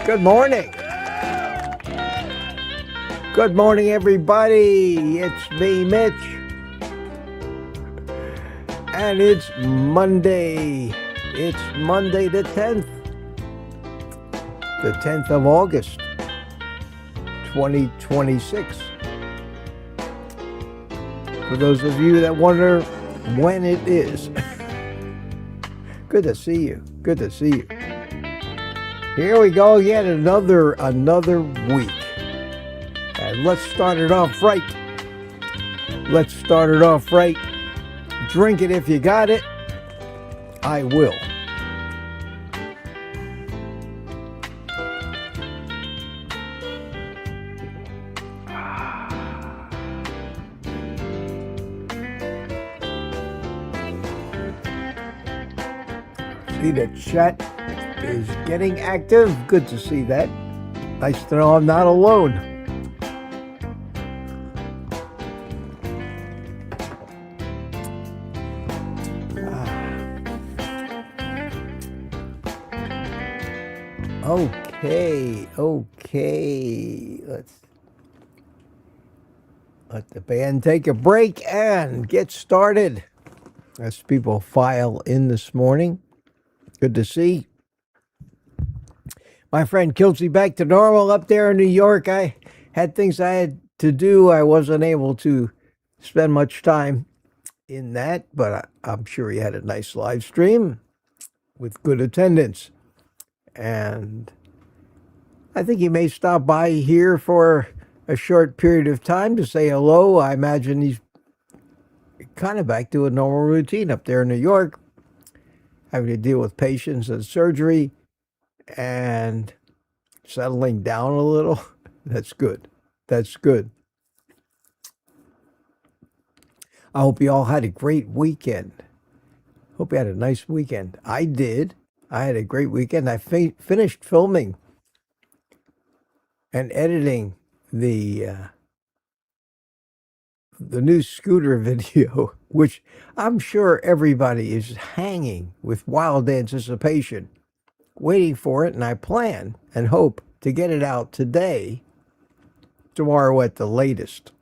Good morning. Good morning, everybody. It's me, Mitch. And it's Monday. It's Monday the 10th. The 10th of August, 2026. For those of you that wonder when it is. Good to see you. Good to see you. Here we go again, another week. And let's start it off right. Let's start it off right. Drink it if you got it. I will. See, the chat is getting active. Good to see that. Nice to know I'm not alone. Okay. Let's let the band take a break and get started. As people file in this morning. Good to see. My friend Kilsey back to normal up there in New York. I had things I had to do. I wasn't able to spend much time in that, but I'm sure he had a nice live stream with good attendance. And I think he may stop by here for a short period of time to say hello. I imagine he's kind of back to a normal routine up there in New York, having to deal with patients and surgery and settling down a little. That's good. That's good. I hope you all had a great weekend. Hope you had a nice weekend. I did. I had a great weekend. I finished filming and editing the new scooter video, which I'm sure everybody is hanging with wild anticipation, waiting for it, and I plan and hope to get it out today, tomorrow at the latest.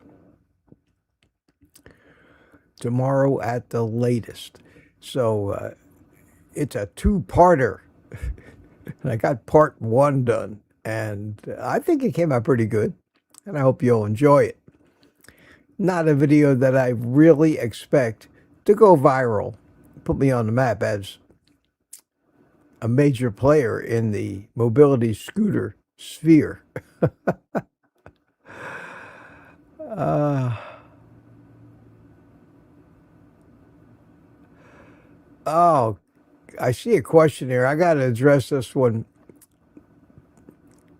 Tomorrow at the latest. So it's a two-parter. And I got part one done, and I think it came out pretty good, and I hope you'll enjoy it. Not a video that I really expect to go viral, put me on the map as a major player in the mobility scooter sphere. Oh, I see a question here. I got to address this one.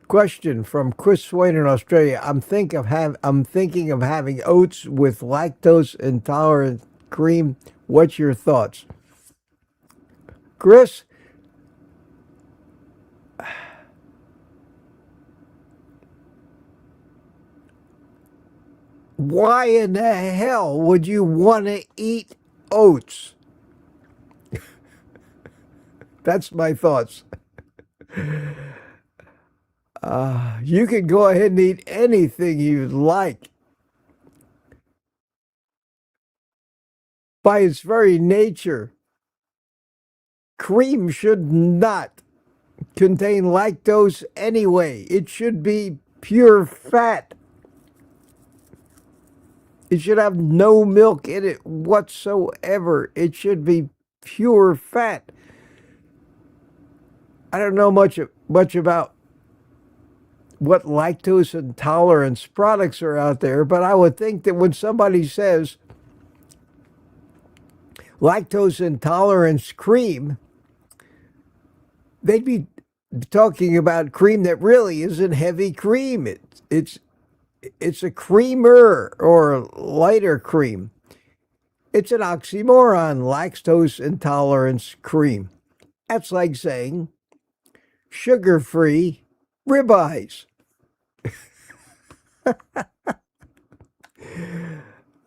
Question from Chris Swain in Australia. I'm thinking of having oats with lactose intolerant cream. What's your thoughts, Chris? Why in the hell would you want to eat oats? That's my thoughts. You can go ahead and eat anything you'd like. By its very nature, cream should not contain lactose anyway. It should be pure fat. It should have no milk in it whatsoever. It should be pure fat. I don't know much about what lactose intolerance products are out there, but I would think that when somebody says lactose intolerance cream, they'd be talking about cream that really isn't heavy cream. It's a creamer or lighter cream. It's an oxymoron, lactose intolerance cream. That's like saying sugar-free ribeyes.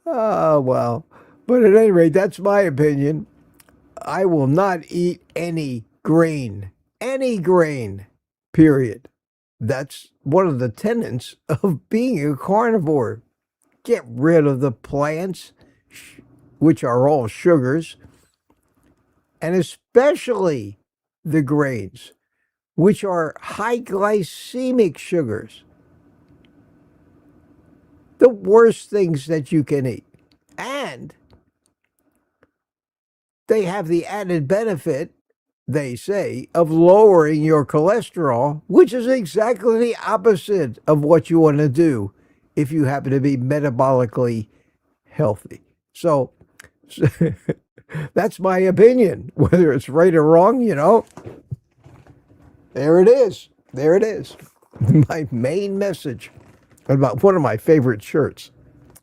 Oh, well. But at any rate, that's my opinion. I will not eat any grain, period. That's one of the tenets of being a carnivore. Get rid of the plants, which are all sugars, and especially the grains, which are high glycemic sugars. The worst things that you can eat. And they have the added benefit, they say, of lowering your cholesterol, which is exactly the opposite of what you want to do if you happen to be metabolically healthy. So that's my opinion. Whether it's right or wrong, there it is. There it is. My main message about one of my favorite shirts,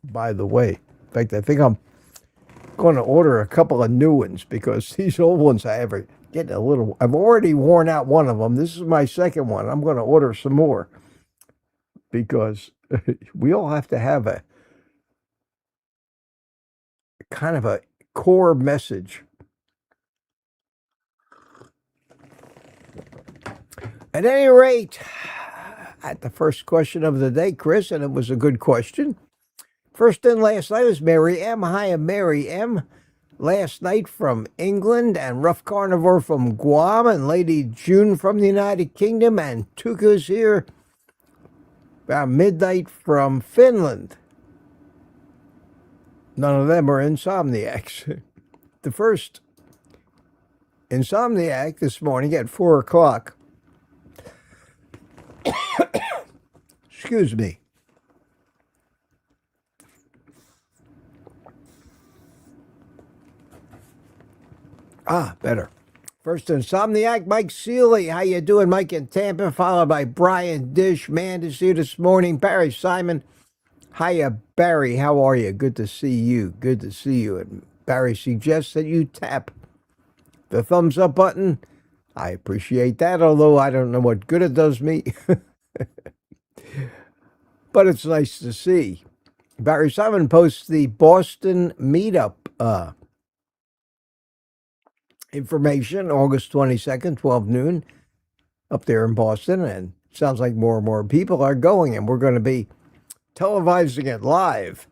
by the way. In fact, I think I'm going to order a couple of new ones because these old ones I have are getting a little. I've already worn out one of them. This is my second one. I'm going to order some more because we all have to have a kind of a core message. At any rate, at the first question of the day, Chris, and it was a good question. First in last night was Mary M. Hi, Mary M. Last night from England, and Rough Carnivore from Guam, and Lady June from the United Kingdom, and Tuka's here about midnight from Finland. None of them are insomniacs. The first insomniac this morning at 4 o'clock. Excuse me. Better. First insomniac, Mike Seeley. How you doing, Mike in Tampa? Followed by Brian Dish. Man is here this morning. Barry Simon. Hiya, Barry. How are you? Good to see you. Good to see you. And Barry suggests that you tap the thumbs up button. I appreciate that, although I don't know what good it does me. But it's nice to see. Barry Simon posts the Boston meetup information, August 22nd, 12 noon, up there in Boston. And it sounds like more and more people are going, and we're going to be televising it live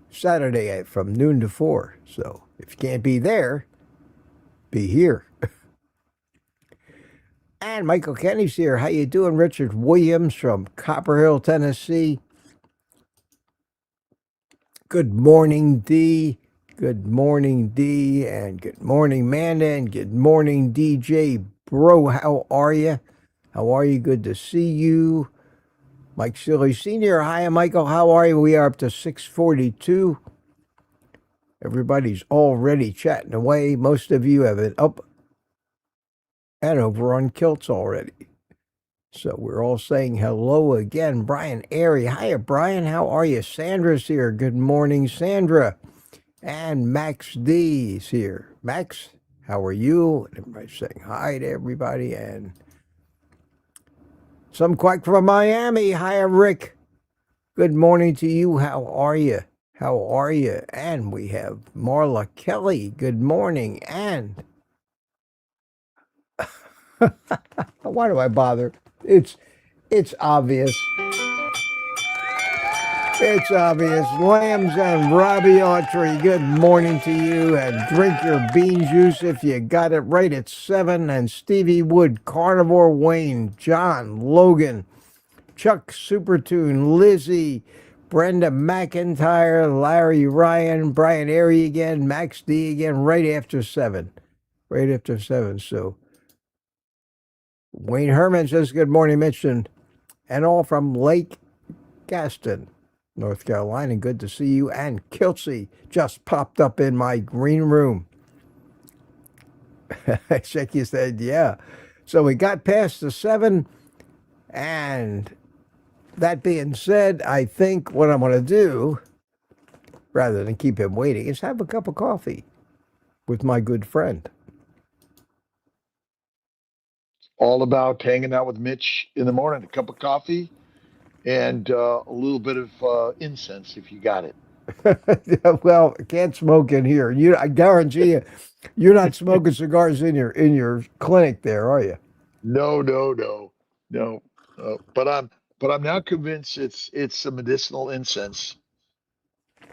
Saturday from noon to 4. So if you can't be there, be here. And Michael Kenny's here. How you doing? Richard Williams from Copper Hill, Tennessee. Good morning, D. Good morning, D. And good morning, Manda. And good morning, DJ Bro. How are you? How are you? Good to see you. Mike Silly Sr. Hi, Michael. How are you? We are up to 642. Everybody's already chatting away. Most of you have been up and over on Kilts already. So we're all saying hello again. Brian Airy. Hiya, Brian. How are you? Sandra's here. Good morning, Sandra. And Max D's here. Max, how are you? Everybody's saying hi to everybody. And some quack from Miami. Hiya, Rick. Good morning to you. How are you? How are you? And we have Marla Kelly. Good morning. And why do I bother? It's obvious. It's obvious. Lambs and Robbie Autry, good morning to you. And drink your bean juice if you got it right at 7. And Stevie Wood, Carnivore Wayne, John, Logan, Chuck Supertune, Lizzie, Brenda McIntyre, Larry Ryan, Brian Airy again, Max D again, right after 7. Right after 7. So Wayne Herman says, good morning, Mitch, and all from Lake Gaston, North Carolina. Good to see you. And Kiltsey just popped up in my green room. Shecky said, yeah. So we got past the 7. And that being said, I think what I'm going to do, rather than keep him waiting, is have a cup of coffee with my good friend. All about hanging out with Mitch in the morning, a cup of coffee and a little bit of incense if you got it. Well, can't smoke in here. I guarantee you, you're not smoking cigars in your clinic there, are you? No. But I'm now convinced it's a medicinal incense.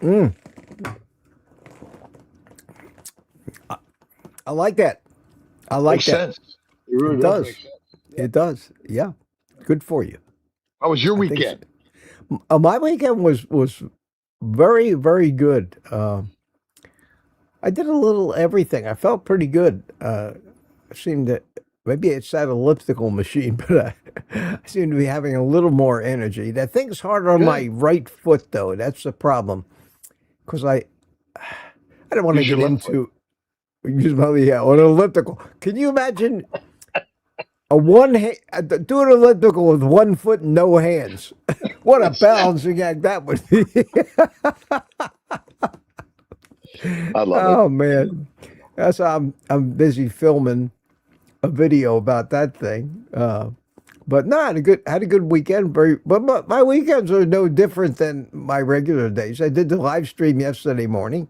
Mm, I like that. I like Makes that. sense. It really It does make does. sense. Yeah. It does. Yeah. Good for you. How was your I think so. weekend? My weekend was very, very good. I did a little everything. I felt pretty good. I seemed to, maybe it's that elliptical machine, but I seem to be having a little more energy. That thing's hard on my Good. right foot, though. That's the problem. Because I don't want to Use your get left foot. into use my yeah, an elliptical. Can you imagine a one do an elliptical with 1 foot and no hands? What a balancing act that would be. I love it. Oh man, that's I'm busy filming a video about that thing. But no, had a good weekend. But my weekends are no different than my regular days. I did the live stream yesterday morning.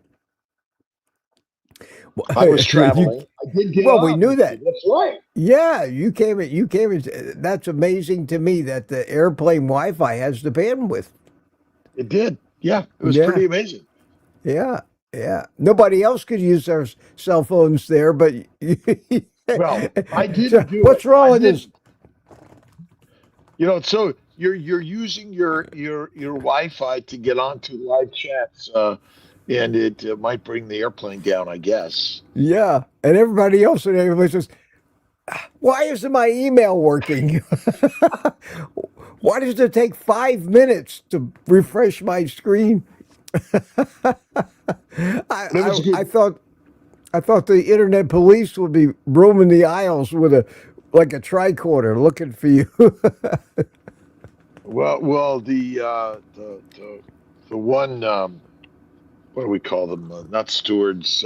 I was you, traveling. I did get well, we on knew with you. that. That's right. Yeah, you came in. You came in. That's amazing to me that the airplane Wi-Fi has the bandwidth. It did. Yeah, it was Yeah, pretty amazing. yeah, yeah. Nobody else could use their cell phones there, but Well, I so didn't do it. what's wrong I with this? didn't. So you're using your Wi-Fi to get onto live chats, and it might bring the airplane down, I guess. Yeah, and everybody says, "Why isn't my email working? Why does it take 5 minutes to refresh my screen?" I, But it was I good. I thought I thought the internet police would be roaming the aisles with a like a tricorder looking for you. Well, the one what do we call them? Not stewards,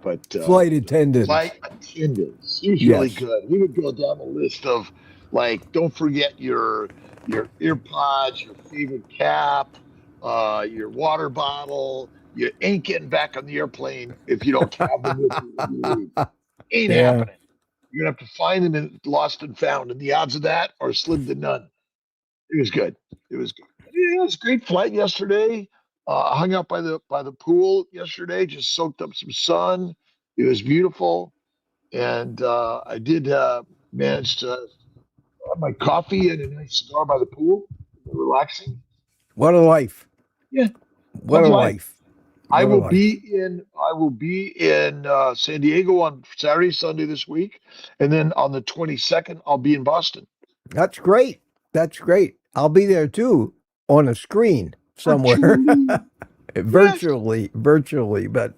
but Flight attendants. flight attendants. He was really Yes. good. He would go down the list of like, don't forget your earpods, your favorite cap, your water bottle. You ain't getting back on the airplane if you don't have them with you when you leave. Ain't Yeah. happening. You're gonna have to find them in lost and found, and the odds of that are slim to none. It was good. It was good. Yeah, it was a great flight yesterday. I hung out by the pool yesterday. Just soaked up some sun. It was beautiful, and I did manage to have my coffee and a nice cigar by the pool. Relaxing. What a life. Yeah, What love a life. life. What a life. I will be in San Diego on Saturday, Sunday this week, and then on the 22nd I'll be in Boston. That's great. That's great. I'll be there too on a screen somewhere. Virtually, yes. virtually, but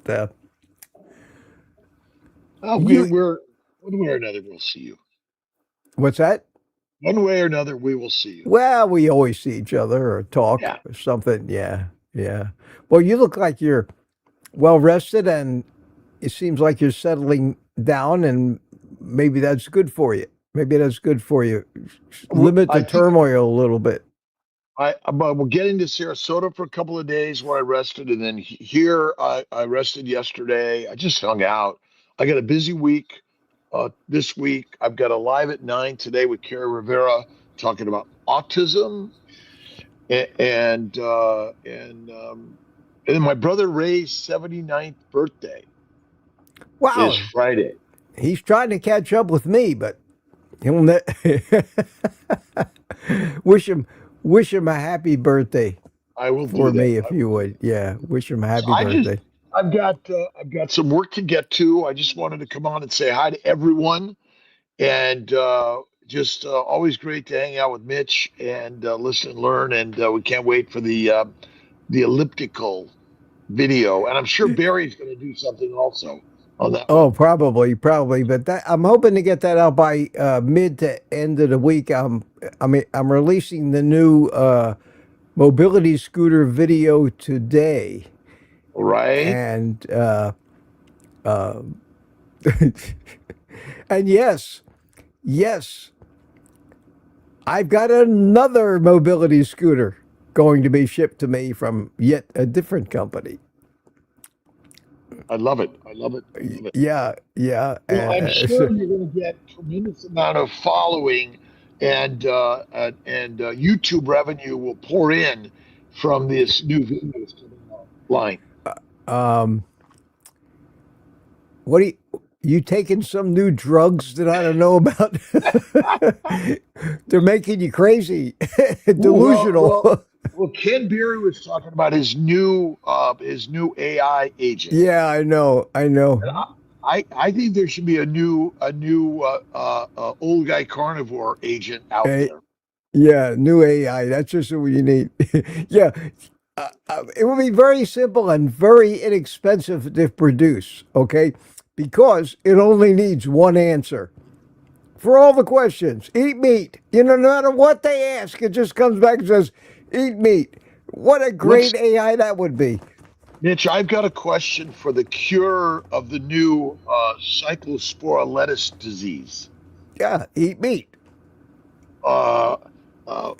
you We're one way or another we'll see you. what's that? One way or another we will see you. Well, we always see each other or talk Yeah. or something. Yeah. Yeah. Well, you look like you're well rested and it seems like you're settling down and maybe that's good for you. Maybe that's good for you. Limit I the think turmoil a little bit. we're getting to Sarasota for a couple of days where I rested, and then here I rested yesterday. I just hung out. I got a busy week this week. I've got a live at 9 today with Carrie Rivera talking about autism, and then my brother Ray's 79th birthday is Wow. Friday. He's trying to catch up with me, but he'll ne- wish him a happy birthday I will do for that. me if I you will do would. Yeah, wish him a So happy birthday. I've got some work to get to. I just wanted to come on and say hi to everyone, and just always great to hang out with Mitch and listen and learn. And we can't wait for the elliptical video. And I'm sure Barry's going to do something also on that Oh, one. probably, but that I'm hoping to get that out by mid to end of the week. I'm releasing the new mobility scooter video today, All right. and uh, and yes, I've got another mobility scooter going to be shipped to me from yet a different company. I love it. I love it. I love it. Yeah, yeah. Well, I'm sure you're going to get tremendous amount of following and YouTube revenue will pour in from this new videos coming online. Um, what do you taking some new drugs that I don't know about? They're making you crazy, Well, well, delusional. well. Ken Beery was talking about his new AI agent. Yeah, I know. I know. And I think there should be a new old guy carnivore agent out Uh, there. yeah, new AI. That's just what you need. Yeah, it will be very simple and very inexpensive to produce. Okay, because it only needs one answer for all the questions. Eat meat. No matter what they ask, it just comes back and says, "Eat meat." What a great Let's, AI that would be. Mitch. I've got a question for the cure of the new cyclospora lettuce disease. Yeah, eat meat. Uh, uh,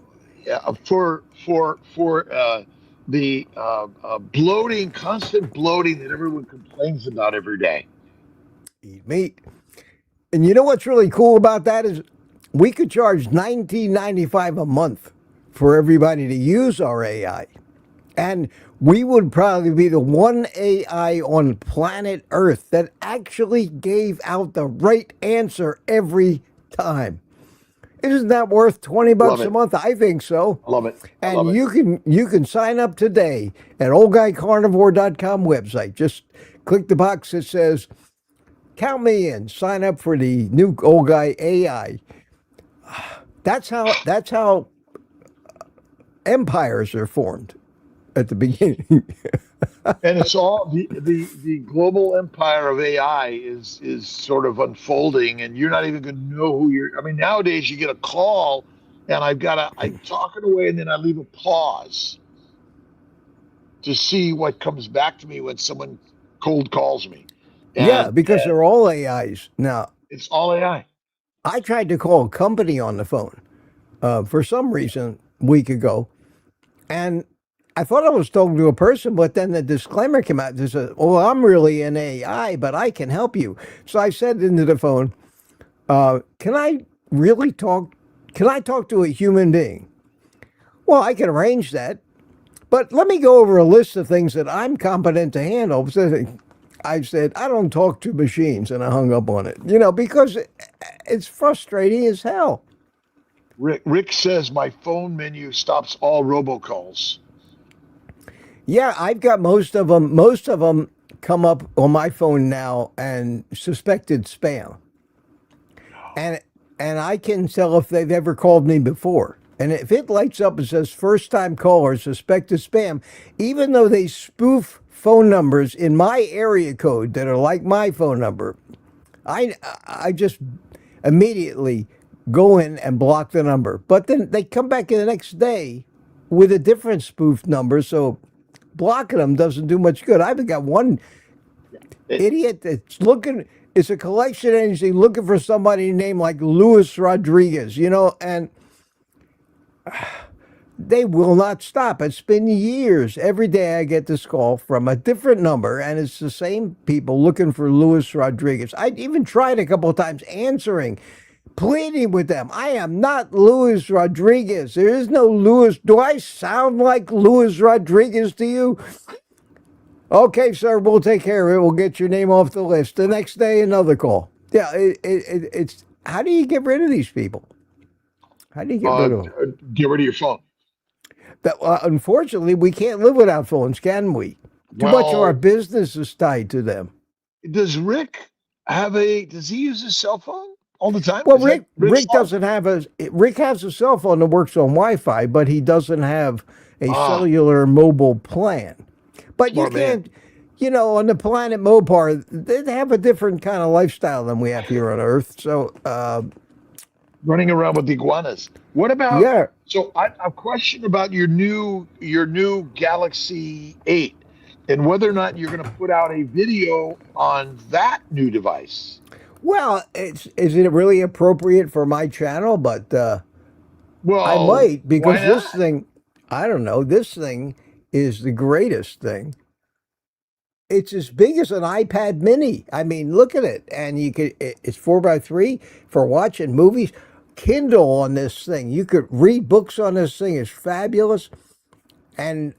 yeah, for the bloating, constant bloating that everyone complains about every day. Eat meat. And you know what's really cool about that is we could charge $19.95 a month for everybody to use our AI. And we would probably be the one AI on planet Earth that actually gave out the right answer every time. Isn't that worth 20 Love bucks a it. month? I think so. I love it. I And love it. you can sign up today at OldGuyCarnivore.com website. Just click the box that says count me in. Sign up for the new Old Guy AI. That's how empires are formed at the beginning. And it's all the global empire of AI is sort of unfolding, and you're not even going to know who you're. I mean, nowadays you get a call, and I'm talking away, and then I leave a pause to see what comes back to me when someone cold calls me, Yeah, because and they're all AIs. Now, it's all AI. I tried to call a company on the phone for some reason a week ago, and I thought I was talking to a person, but then the disclaimer came out. They said, "Oh, I'm really an AI, but I can help you." So I said into the phone, "Can I really talk? Can I talk to a human being?" Well, I can arrange that, but let me go over a list of things that I'm competent to handle. So I said, "I don't talk to machines," and I hung up on it. Because it's frustrating as hell. Rick says my phone menu stops all robocalls. Yeah, I've got most of them. Most of them come up on my phone now and suspected spam. And and I can tell if they've ever called me before. And if it lights up and says first time caller suspected spam, even though they spoof phone numbers in my area code that are like my phone number, I just immediately go in and block the number. But then they come back in the next day with a different spoof number, so blocking them doesn't do much good. I've got one It, idiot that's looking. It's a collection agency looking for somebody named like Louis Rodriguez, and they will not stop. It's been years. Every day I get this call from a different number, and it's the same people looking for Louis Rodriguez. I even tried a couple of times answering, pleading with them. I am not Louis Rodriguez. There is no Louis. Do I sound like Louis Rodriguez to you? Okay, sir, we'll take care of it. We'll get your name off the list. The next day, another call. Yeah, it's how do you get rid of these people? How do you get uh, rid of them? get rid of your phone. That unfortunately, we can't live without phones, can we? Too much of our Well, business is tied to them. does he use his cell phone all the time? Well, Is that Rick's Rick phone? doesn't have a Rick has a cell phone that works on Wi-Fi, but he doesn't have a Ah, cellular mobile plan. But you smart man. can't, on the planet Mopar, they have a different kind of lifestyle than we have here on Earth. So, Running around with iguanas. What about yeah. so a question about your new Galaxy 8 and whether or not you're going to put out a video on that new device. Well, is it really appropriate for my channel? But I Well, might why because this not? thing, I don't know, this thing is the greatest thing. It's as big as an iPad mini. I mean, look at it. And it's 4x3 for watching movies. Kindle on this thing. You could read books on this thing. It's fabulous. And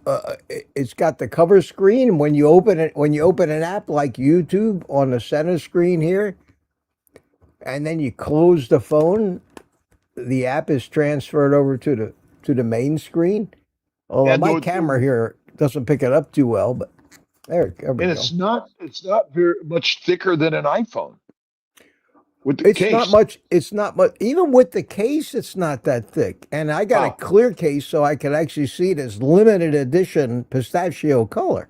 it's got the cover screen. When you open it, when you open an app like YouTube on the center screen here, and then you close the phone, the app is transferred over to the main screen. Although And my camera here doesn't pick it up too well, but there we and go. it's not very much thicker than an iPhone with the It's case. not much. It's not much. Even with the case, it's not that thick. And I got a clear case so I could actually see this limited edition pistachio color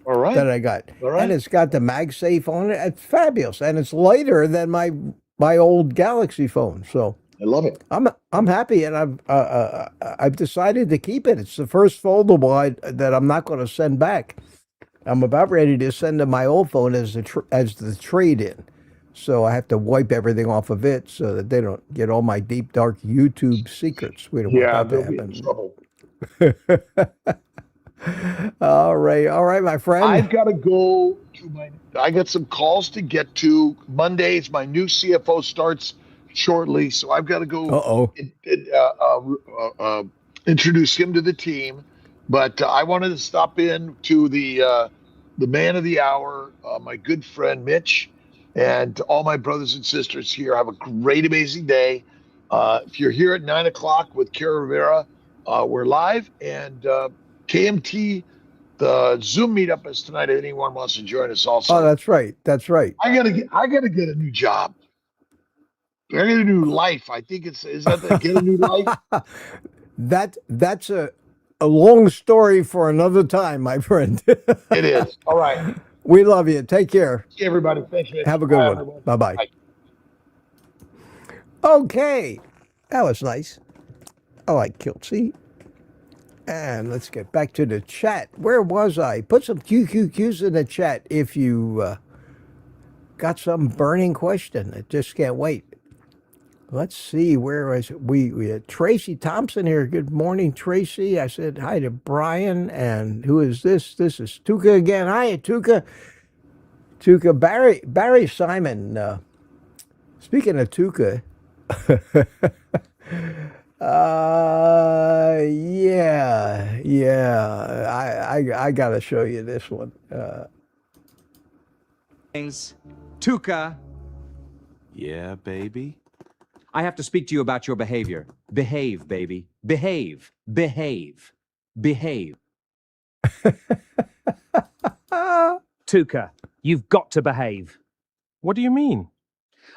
All right. that I got. All right. And it's got the MagSafe on it. It's fabulous, and it's lighter than my old Galaxy phone. So I love it. I'm happy, and I've decided to keep it. It's the first foldable that I'm not going to send back. I'm about ready to send to my old phone as the trade-in. So I have to wipe everything off of it so that they don't get all my deep, dark YouTube secrets. We don't want that to they'll be in trouble. All right, my friend. I've got to go to I got some calls to get to. Mondays, my new CFO starts shortly, so I've got to go introduce him to the team. But I wanted to stop in to the man of the hour, my good friend Mitch, and all my brothers and sisters here. Have a great, amazing day. If you're here at 9 o'clock with Cara Rivera, we're live, and KMT, the Zoom meetup is tonight. If anyone wants to join us, also. Oh, that's right. That's right. I gotta get a new job. I get a new life. I think is that the get a new life. That's a long story for another time, my friend. It is. All right. We love you. Take care. See everybody. Thanks. Have a good one. Bye-bye. Bye. Okay. That was nice. I like Kiltsy. And let's get back to the chat. Where was I? Put some QQQs in the chat if you got some burning question. I just can't wait. Let's see, where is it? We had Tracy Thompson here. Good morning, Tracy. I said hi to Brian. And who is this? This is Tuka again. Hi, Tuka. Tuka, Barry Simon. Speaking of Tuka, I got to show you this one. Tuka. Yeah, baby. I have to speak to you about your behavior. Behave, baby. Behave. Behave. Behave. Tuka, you've got to behave. What do you mean?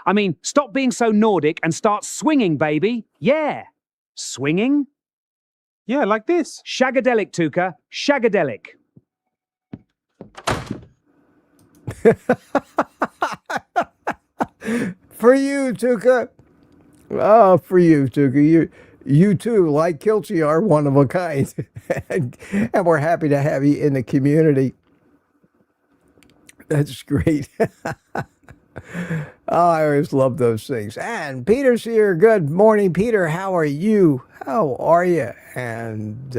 I mean, stop being so Nordic and start swinging, baby. Yeah. Swinging? Yeah, like this. Shagadelic, Tuka. Shagadelic. For you, Tuka. Oh, for you, Tuka. You too, like Kiltsy, are one of a kind. and we're happy to have you in the community. That's great. Oh, I always love those things. And Peter's here. Good morning, Peter. How are you? How are you? And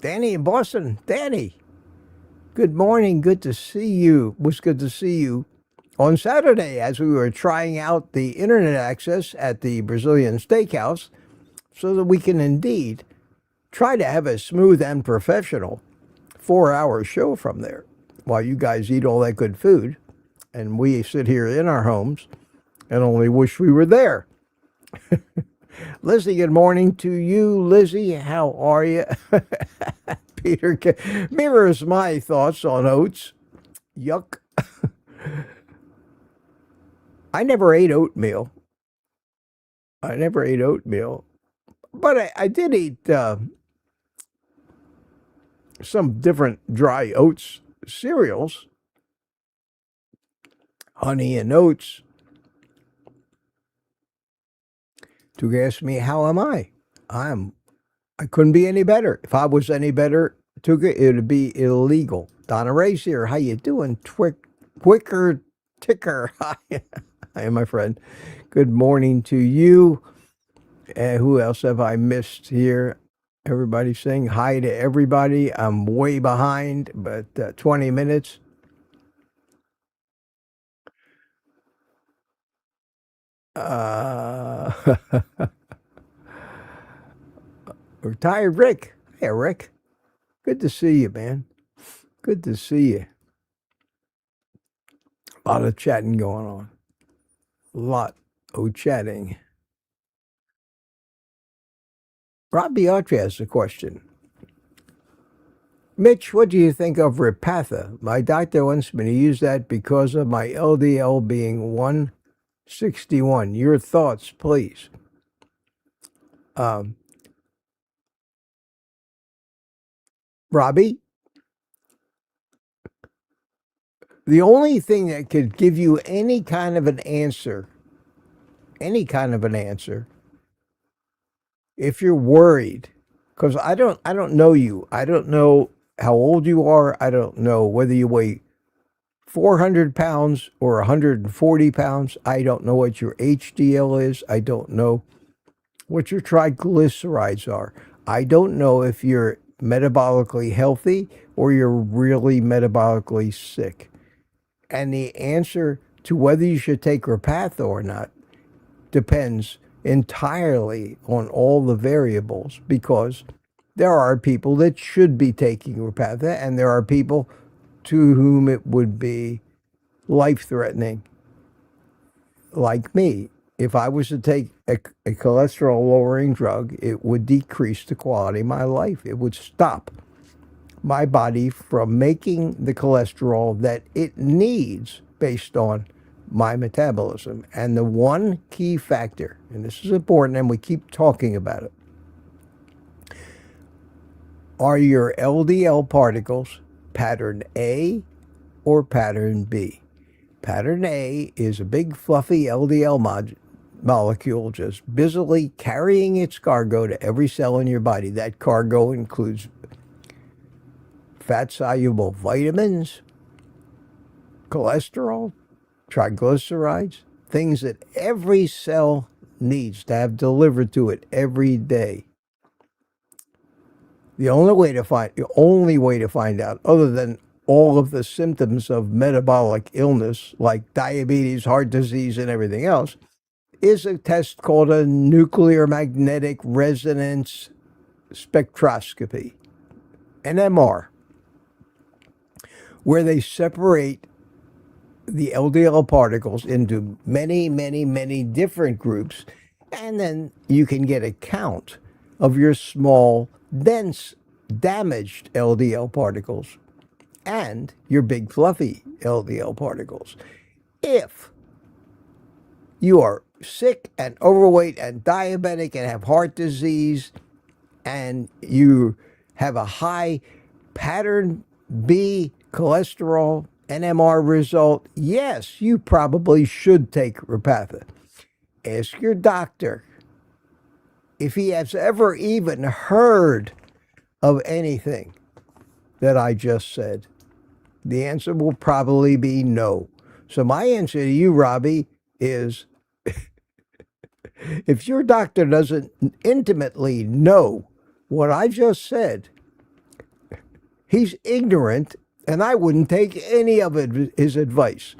Danny in Boston. Danny, good morning. Good to see you. It was good to see you on Saturday as we were trying out the internet access at the Brazilian Steakhouse so that we can indeed try to have a smooth and professional 4-hour show from there while you guys eat all that good food. And we sit here in our homes and only wish we were there. Lizzie, good morning to you. Lizzie, how are you? Peter mirrors my thoughts on oats. Yuck. I never ate oatmeal. But I did eat some different dry oats cereals. Honey and oats. To ask me, how am I? I couldn't be any better. If I was any better, Tuka, it would be illegal. Donna Ray's here. How you doing? Quicker ticker. Hi, my friend. Good morning to you. Who else have I missed here? Everybody saying hi to everybody. I'm way behind, but 20 minutes. Uh, Retired Rick. Hey, Rick. Good to see you, man. Good to see you. A lot of chatting going on. A lot of chatting. Robbie Archer has a question. Mitch, what do you think of Repatha? My doctor wants me to use that because of my LDL being 161. Your thoughts, please. Robbie, the only thing that could give you any kind of an answer, if you're worried, because I don't know you. I don't know how old you are. I don't know whether you weigh 400 pounds or 140 pounds. I don't know what your HDL is. I don't know what your triglycerides are. I don't know if you're metabolically healthy or you're really metabolically sick. And the answer to whether you should take Repatha or not depends entirely on all the variables, because there are people that should be taking Repatha and there are people to whom it would be life-threatening, like me. If I was to take a cholesterol-lowering drug, it would decrease the quality of my life. It would stop my body from making the cholesterol that it needs based on my metabolism. And the one key factor, and this is important and we keep talking about it, are your LDL particles pattern A or pattern B? Pattern A is a big fluffy LDL molecule just busily carrying its cargo to every cell in your body. That cargo includes fat-soluble vitamins, cholesterol, triglycerides, things that every cell needs to have delivered to it every day. The only way to find out, other than all of the symptoms of metabolic illness like diabetes, heart disease, and everything else, is a test called a nuclear magnetic resonance spectroscopy, NMR, where they separate the LDL particles into many, many, many different groups, and then you can get a count of your small, dense, damaged LDL particles and your big, fluffy LDL particles. If you are sick and overweight and diabetic and have heart disease and you have a high pattern B cholesterol NMR result, yes, you probably should take Repatha. Ask your doctor if he has ever even heard of anything that I just said. The answer will probably be no. So my answer to you, Robbie, is if your doctor doesn't intimately know what I just said, he's ignorant, and I wouldn't take any of his advice.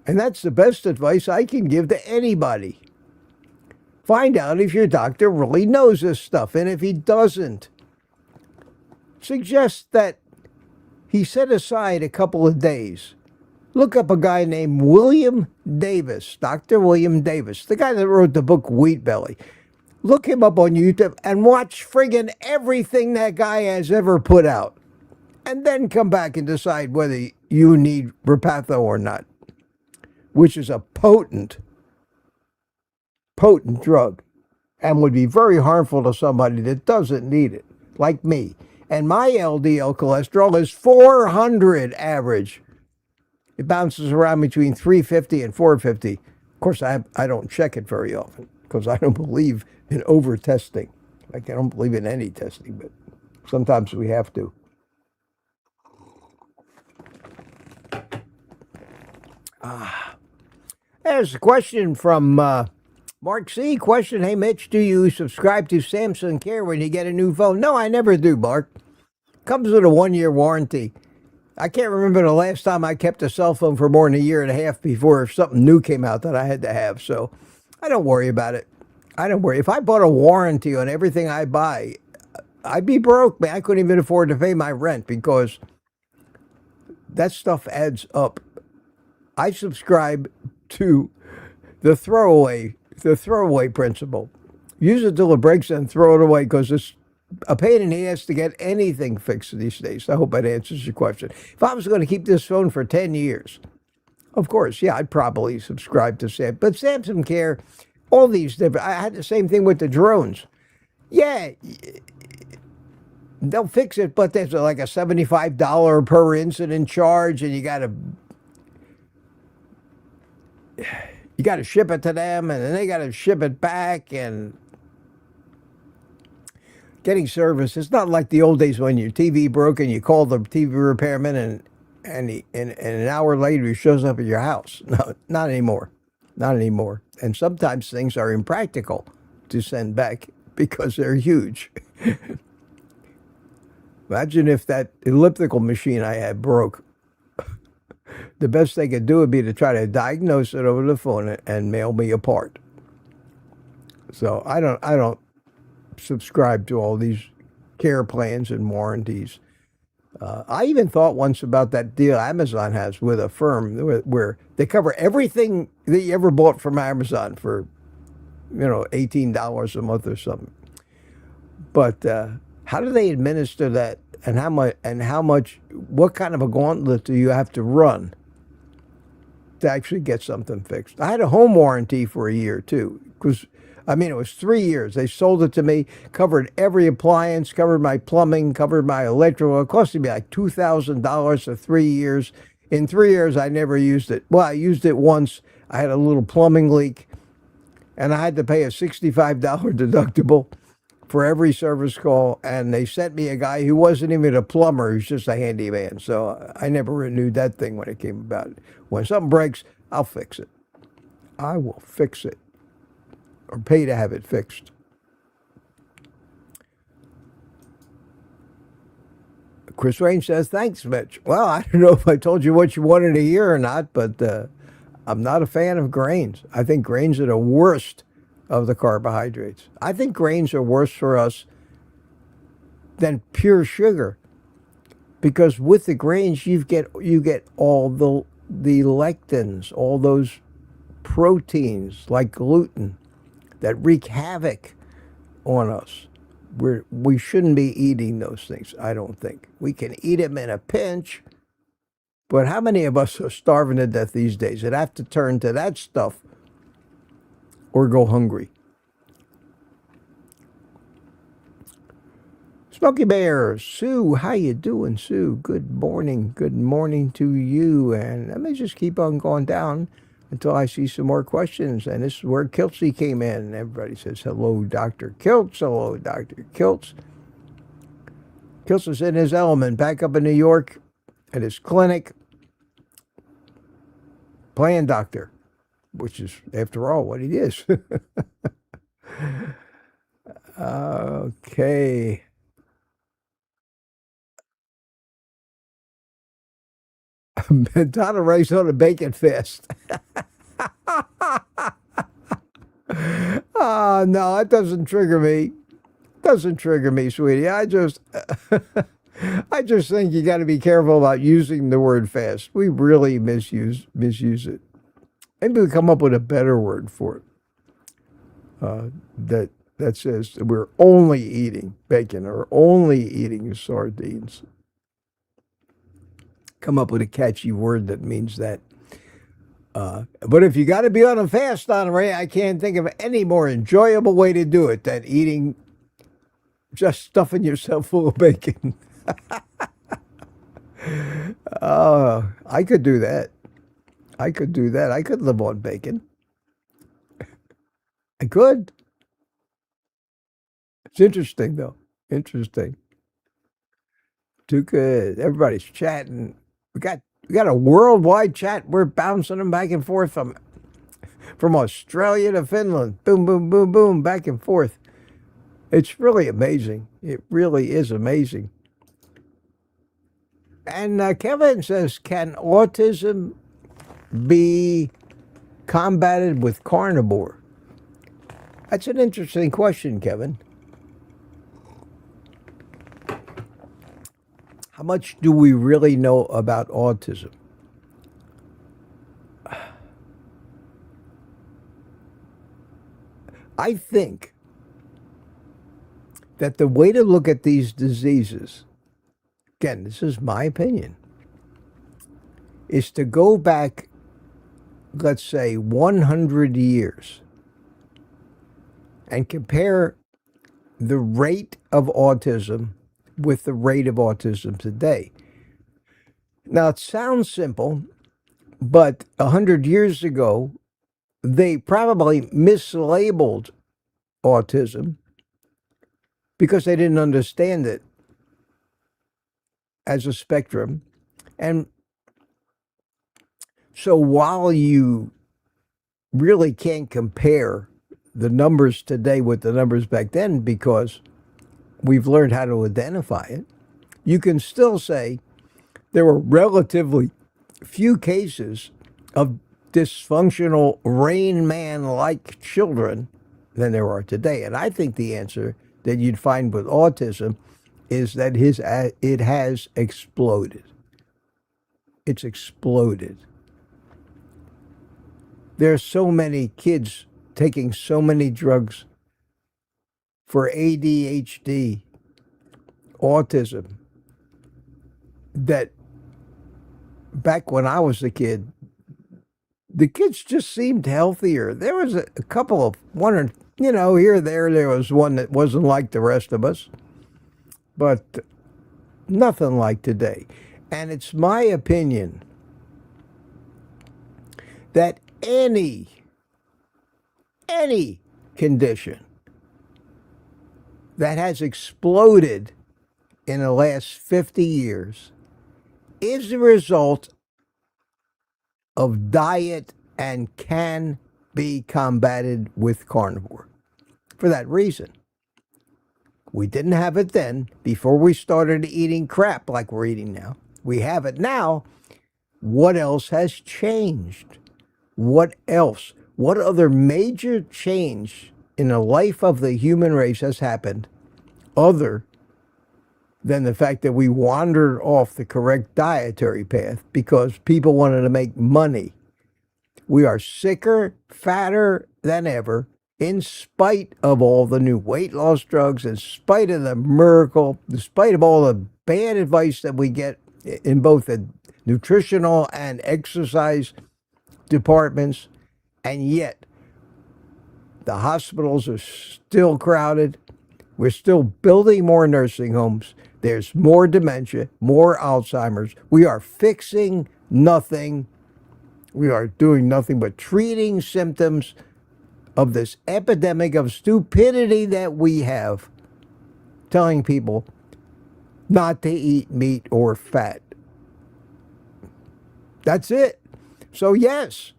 And that's the best advice I can give to anybody. Find out if your doctor really knows this stuff. And if he doesn't, suggest that he set aside a couple of days. Look up a guy named William Davis, Dr. William Davis, the guy that wrote the book Wheat Belly. Look him up on YouTube and watch friggin' everything that guy has ever put out. And then come back and decide whether you need Repatha or not, which is a potent drug and would be very harmful to somebody that doesn't need it, like me. And my LDL cholesterol is 400 average. It bounces around between 350 and 450. Of course, I don't check it very often because I don't believe in over-testing. Like, I don't believe in any testing, but sometimes we have to. There's a question from Mark C. Question, hey, Mitch, do you subscribe to Samsung Care when you get a new phone? No, I never do, Mark. Comes with a 1-year warranty. I can't remember the last time I kept a cell phone for more than a year and a half before something new came out that I had to have. So I don't worry about it. I don't worry. If I bought a warranty on everything I buy, I'd be broke, man. I couldn't even afford to pay my rent because that stuff adds up. I subscribe to the throwaway principle. Use it till it breaks and throw it away because it's a pain in the ass to get anything fixed these days. I hope that answers your question. If I was going to keep this phone for 10 years, of course, yeah, I'd probably subscribe to Samsung. But Samsung Care, all these different, I had the same thing with the drones. Yeah, they'll fix it, but there's like a $75 per incident charge, and you got to ship it to them, and then they got to ship it back, and getting service. It's not like the old days when your TV broke and you called the TV repairman, and an hour later he shows up at your house. No, not anymore. Not anymore. And sometimes things are impractical to send back because they're huge. Imagine if that elliptical machine I had broke. The best they could do would be to try to diagnose it over the phone and mail me a part. So I don't subscribe to all these care plans and warranties. I even thought once about that deal Amazon has with a firm where they cover everything that you ever bought from Amazon for, $18 a month or something. But how do they administer that, and how much? What kind of a gauntlet do you have to run to actually get something fixed? I had a home warranty for a year too, because it was 3 years. They sold it to me, covered every appliance, covered my plumbing, covered my electrical. It cost me like $2,000 for 3 years. In 3 years, I never used it. Well, I used it once. I had a little plumbing leak, and I had to pay a $65 deductible for every service call. And they sent me a guy who wasn't even a plumber. He was just a handyman. So I never renewed that thing when it came about. When something breaks, I'll fix it. I will fix it. Or pay to have it fixed. Chris Rain says, thanks, Mitch. Well, I don't know if I told you what you wanted to hear or not, but I'm not a fan of grains. I think grains are the worst of the carbohydrates. I think grains are worse for us than pure sugar, because with the grains you get all the lectins, all those proteins like gluten that wreak havoc on us. We shouldn't be eating those things, I don't think. We can eat them in a pinch, but how many of us are starving to death these days that have to turn to that stuff or go hungry? Smoky Bear, Sue, how you doing, Sue? Good morning to you. And let me just keep on going down until I see some more questions. And this is where Kiltsy came in. Everybody says, hello, Dr. Kiltz. Hello, Dr. Kiltz. Kiltz is in his element, back up in New York at his clinic, playing doctor, which is, after all, what he is. Okay. Donna Rice on a bacon fast. Oh, no, it doesn't trigger me. Doesn't trigger me, sweetie. I just think you got to be careful about using the word fast. We really misuse it. Maybe we come up with a better word for it. That says we're only eating bacon or only eating sardines. Come up with a catchy word that means that. But if you got to be on a fast, Donna Ray, I can't think of any more enjoyable way to do it than eating, just stuffing yourself full of bacon. I could do that. I could live on bacon. I could. It's interesting, though. Interesting. Too good. Everybody's chatting. We got a worldwide chat. We're bouncing them back and forth from Australia to Finland. Boom, boom, boom, boom, back and forth. It's really amazing. It really is amazing. And Kevin says, can autism be combated with carnivore? That's an interesting question, Kevin. How much do we really know about autism? I think that the way to look at these diseases, again, this is my opinion, is to go back, let's say, 100 years and compare the rate of autism with the rate of autism today. Now, it sounds simple, but 100 years ago, they probably mislabeled autism because they didn't understand it as a spectrum. And so while you really can't compare the numbers today with the numbers back then because we've learned how to identify it, you can still say there were relatively few cases of dysfunctional Rain Man-like children than there are today. And I think the answer that you'd find with autism is that it has exploded. It's exploded. There are so many kids taking so many drugs for ADHD, autism, that back when I was a kid, the kids just seemed healthier. There was a couple of one, or here or there was one that wasn't like the rest of us, but nothing like today. And it's my opinion that any condition that has exploded in the last 50 years is the result of diet and can be combated with carnivore. For that reason, we didn't have it then before we started eating crap like we're eating now. We have it now. What else has changed? What else? What other major change in the life of the human race has happened other than the fact that we wandered off the correct dietary path because people wanted to make money? We are sicker, fatter than ever, in spite of all the new weight loss drugs, in spite of the miracle, in spite of all the bad advice that we get in both the nutritional and exercise departments. And yet, the hospitals are still crowded. We're still building more nursing homes. There's more dementia, more Alzheimer's. We are fixing nothing. We are doing nothing but treating symptoms of this epidemic of stupidity that we have, telling people not to eat meat or fat. That's it. So yes,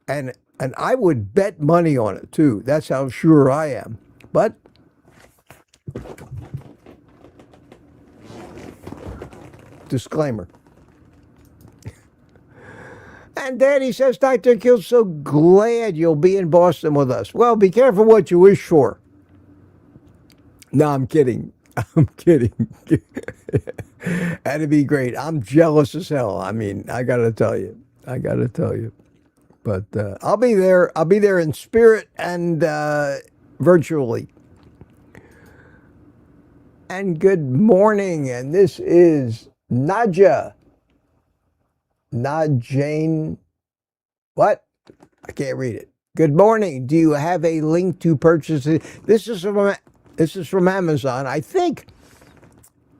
and I would bet money on it too. That's how sure I am. But disclaimer. And Daddy says, Dr. Kill's so glad you'll be in Boston with us. Well, be careful what you wish for. No, I'm kidding. I'm kidding. That'd be great. I'm jealous as hell. I mean, I got to tell you. But I'll be there. I'll be there in spirit and virtually. And good morning. And this is Nadja. Jane, what? I can't read it. Good morning. Do you have a link to purchase it? This is from Amazon. I think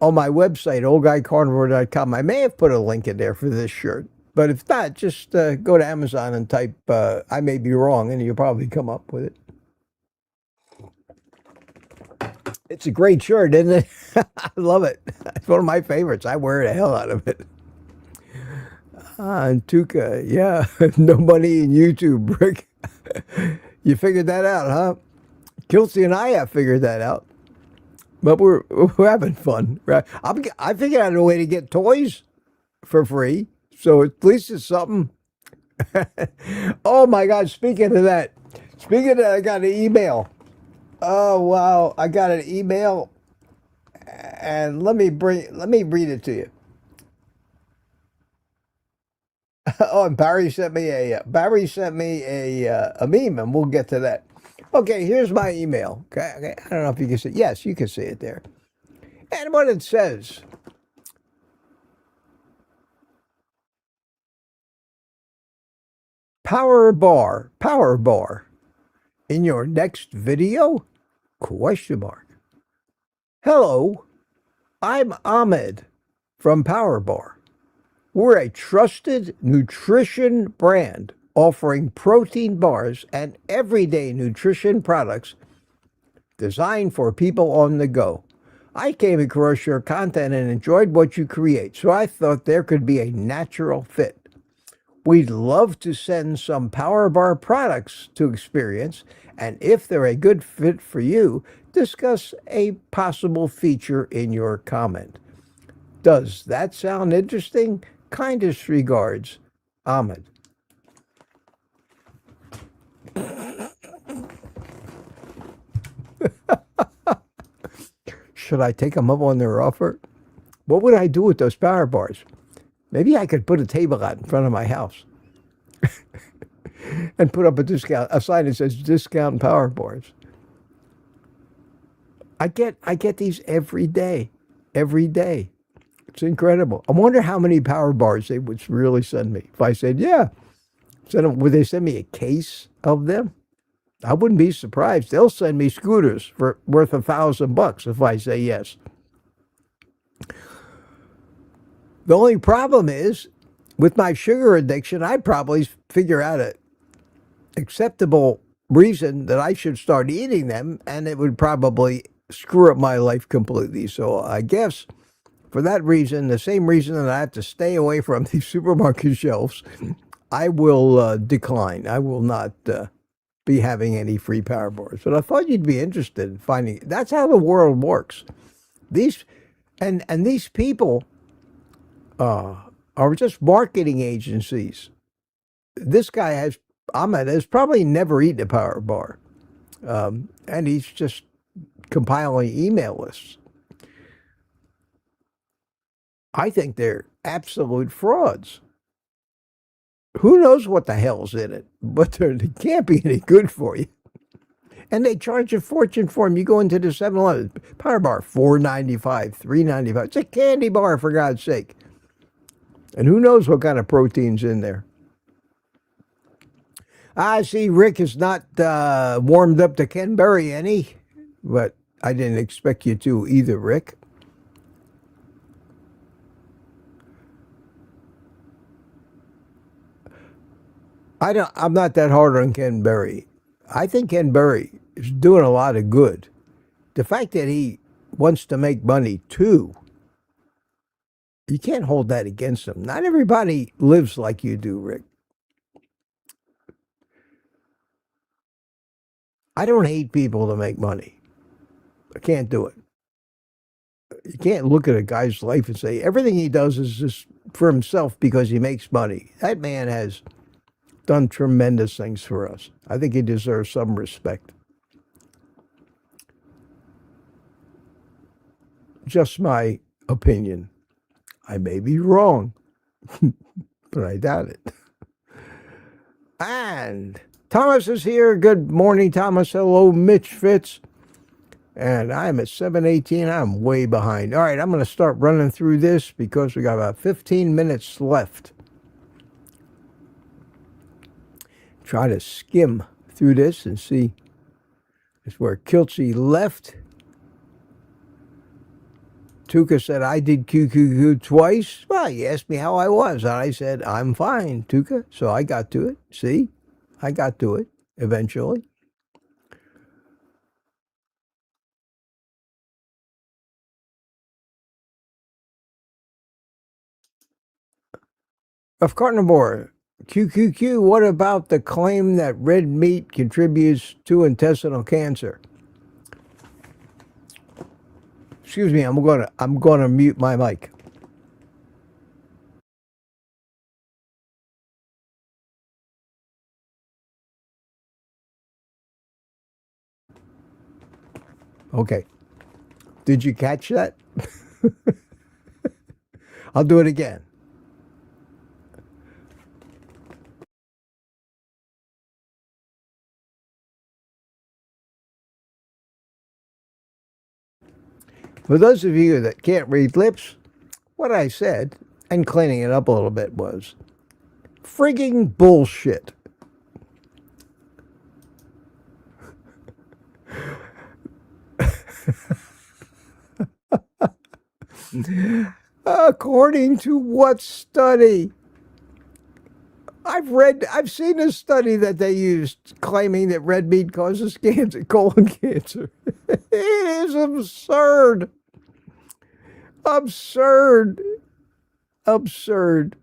on my website, OldGuyCarnivore.com, I may have put a link in there for this shirt. But if not, just go to Amazon and type, I may be wrong, and you'll probably come up with it. It's a great shirt, isn't it? I love it. It's one of my favorites. I wear the hell out of it. And Tuca, yeah, no money in YouTube, Rick. You figured that out, huh? Kelsey and I have figured that out. But we're having fun, right? I figured out a way to get toys for free, so at least it's something. Oh my God! Speaking of that, I got an email. Oh wow! I got an email, and let me read it to you. Oh, and Barry sent me a meme, and we'll get to that. Okay, here's my email. Okay, I don't know if you can see. Yes, you can see it there. And what it says: power bar, in your next video? Question mark. Hello, I'm Ahmed from Power Bar. We're a trusted nutrition brand offering protein bars and everyday nutrition products designed for people on the go. I came across your content and enjoyed what you create, so I thought there could be a natural fit. We'd love to send some Power Bar products to experience, and if they're a good fit for you, discuss a possible feature in your comment. Does that sound interesting? Kindest regards, Ahmed. Should I take them up on their offer? What would I do with those Power Bars? Maybe I could put a table out in front of my house and put up a sign that says discount Power Bars. I get these every day. It's incredible. I wonder how many Power Bars they would really send me. If I said, yeah, would they send me a case of them? I wouldn't be surprised. They'll send me scooters for worth $1,000 if I say yes. The only problem is, with my sugar addiction, I'd probably figure out an acceptable reason that I should start eating them, and it would probably screw up my life completely. So I guess for that reason, the same reason that I have to stay away from these supermarket shelves, I will decline. I will not be having any free Power Bars. But I thought you'd be interested in finding. That's how the world works. These people are just marketing agencies. This guy Ahmed has probably never eaten a Power Bar, and he's just compiling email lists. I think they're absolute frauds. Who knows what the hell's in it, but they can't be any good for you. And they charge a fortune for them. You go into the 7-Eleven, Power Bar, $4.95, $3.95. It's a candy bar, for God's sake. And who knows what kind of protein's in there. I see Rick is not warmed up to Ken Berry any, but I didn't expect you to either, Rick. I'm not that hard on Ken Berry. I think Ken Berry is doing a lot of good. The fact that he wants to make money too, you can't hold that against him. Not everybody lives like you do, Rick. I don't hate people to make money. I can't do it. You can't look at a guy's life and say everything he does is just for himself because he makes money. That man has done tremendous things for us. I think he deserves some respect. Just my opinion. I may be wrong, but I doubt it. And Thomas is here. Good morning, Thomas. Hello, Mitch Fitz. And I'm at 7:18. I'm way behind. All right, I'm going to start running through this because we got about 15 minutes left. Try to skim through this and see. It's where Kiltsy left. Tuka said, I did QQQ twice. Well, he asked me how I was, and I said, I'm fine, Tuka. So I got to it. See? I got to it eventually. Of carnivore, QQQ, what about the claim that red meat contributes to intestinal cancer? Excuse me, I'm gonna mute my mic. Okay. Did you catch that? I'll do it again. For those of you that can't read lips, what I said, and cleaning it up a little bit, was frigging bullshit. According to what study? I've seen a study that they used claiming that red meat causes cancer, colon cancer. It is absurd. Absurd. Absurd.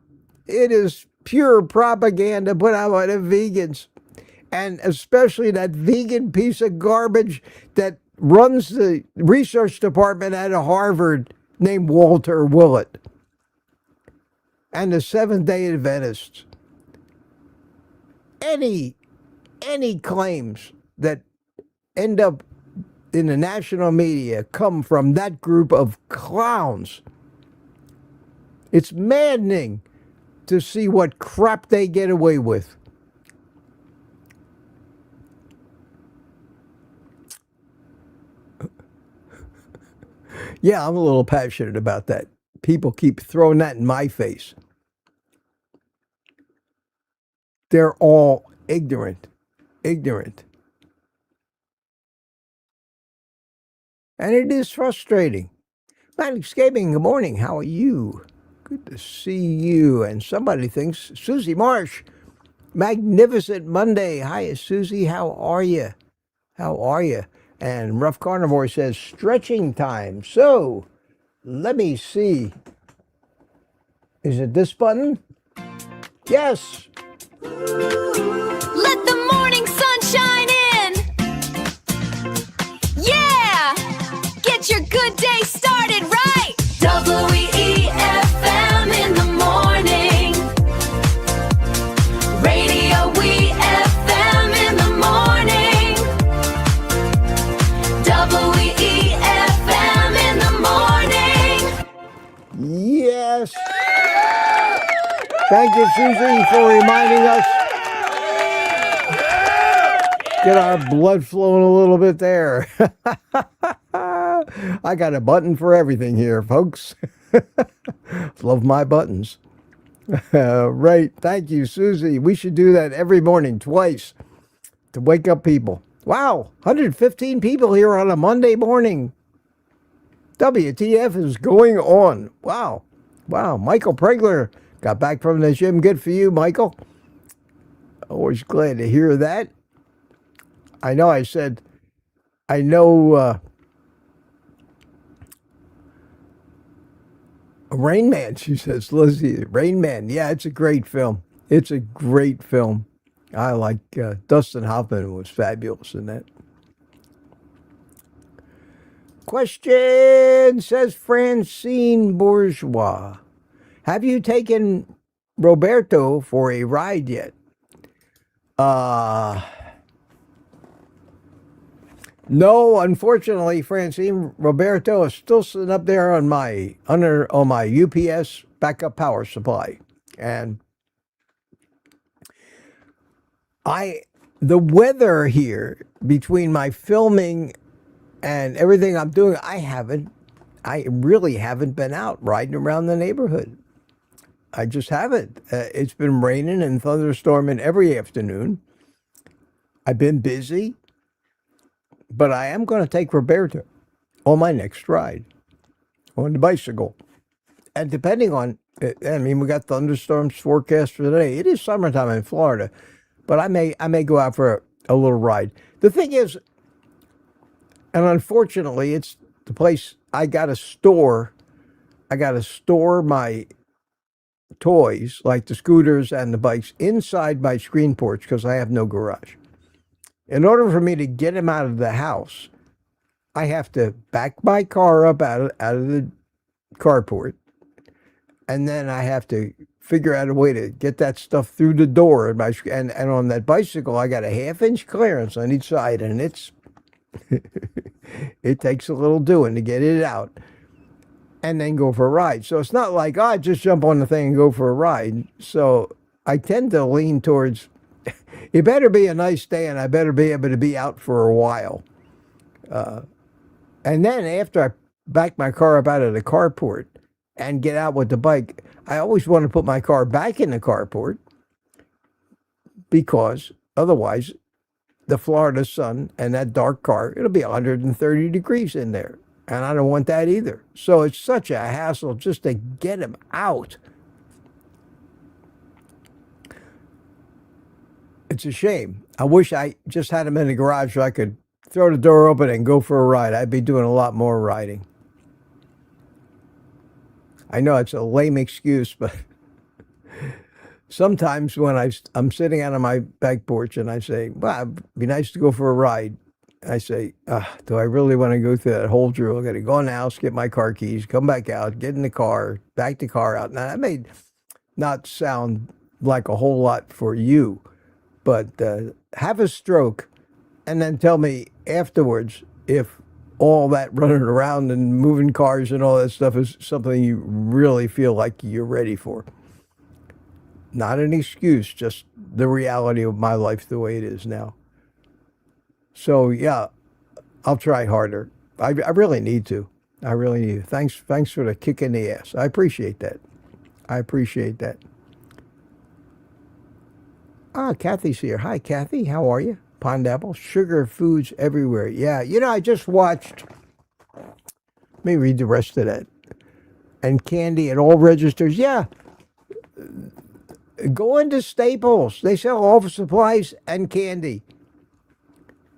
It is pure propaganda put out by the vegans. And especially that vegan piece of garbage that runs the research department at Harvard named Walter Willett. And the Seventh-day Adventists. Any claims that end up in the national media come from that group of clowns. It's maddening to see what crap they get away with. Yeah, I'm a little passionate about that. People keep throwing that in my face. They're all ignorant. Ignorant. And it is frustrating. Manic Gaming, good morning. How are you? Good to see you. And somebody thinks, Susie Marsh, magnificent Monday. Hi, Susie. How are you? How are you? And Rough Carnivore says, stretching time. So, let me see. Is it this button? Yes. Let the morning sun shine in. Yeah! Get your good day started right. WEFM in the morning. Radio WEFM in the morning. WEFM in the morning. Yes. Thank you, Susie, for reminding us. Get our blood flowing a little bit there. I got a button for everything here, folks. Love my buttons. Right. Thank you, Susie. We should do that every morning, twice, to wake up people. Wow, 115 people here on a Monday morning. WTF is going on. Wow. Wow. Michael Pregler got back from the gym. Good for you, Michael. Always glad to hear that. I know I said, I know Rain Man, she says, Lizzie, Rain Man. Yeah, it's a great film. It's a great film. I like Dustin Hoffman was fabulous in that. Question, says Francine Bourgeois. Have you taken Roberto for a ride yet? No, unfortunately, Francine. Roberto is still sitting up there on my UPS backup power supply. And the weather here between my filming and everything I'm doing, I really haven't been out riding around the neighborhood. I just haven't. It's been raining and thunderstorming every afternoon. I've been busy, but I am going to take Roberto on my next ride on the bicycle. And depending on, I mean, we got thunderstorms forecast for today. It is summertime in Florida, but I may go out for a little ride. The thing is, and unfortunately, it's the place I got to store my toys, like the scooters and the bikes, inside my screen porch because I have no garage. In order for me to get them out of the house, I have to back my car up out of the carport, and then I have to figure out a way to get that stuff through the door. And on that bicycle, I got a 1/2 inch clearance on each side, and it takes a little doing to get it out and then go for a ride. So it's not like, oh, I just jump on the thing and go for a ride. So I tend to lean towards, it better be a nice day and I better be able to be out for a while. And then after I back my car up out of the carport and get out with the bike, I always want to put my car back in the carport because otherwise the Florida sun and that dark car, it'll be 130 degrees in there. And I don't want that either. So it's such a hassle just to get him out. It's a shame. I wish I just had him in the garage so I could throw the door open and go for a ride. I'd be doing a lot more riding. I know it's a lame excuse, but sometimes when I'm sitting out on my back porch and I say, well, it'd be nice to go for a ride. I say, do I really want to go through that whole drill? I got to go in the house, get my car keys, come back out, get in the car, back the car out. Now, that may not sound like a whole lot for you, but have a stroke and then tell me afterwards if all that running around and moving cars and all that stuff is something you really feel like you're ready for. Not an excuse, just the reality of my life the way it is now. So yeah, I'll try harder. I really need to. I really need to. Thanks for the kick in the ass. I appreciate that. I appreciate that. Kathy's here. Hi, Kathy. How are you? Pond apple. Sugar foods everywhere. Yeah, I just watched. Let me read the rest of that. And candy at all registers. Yeah. Go into Staples. They sell office supplies and candy.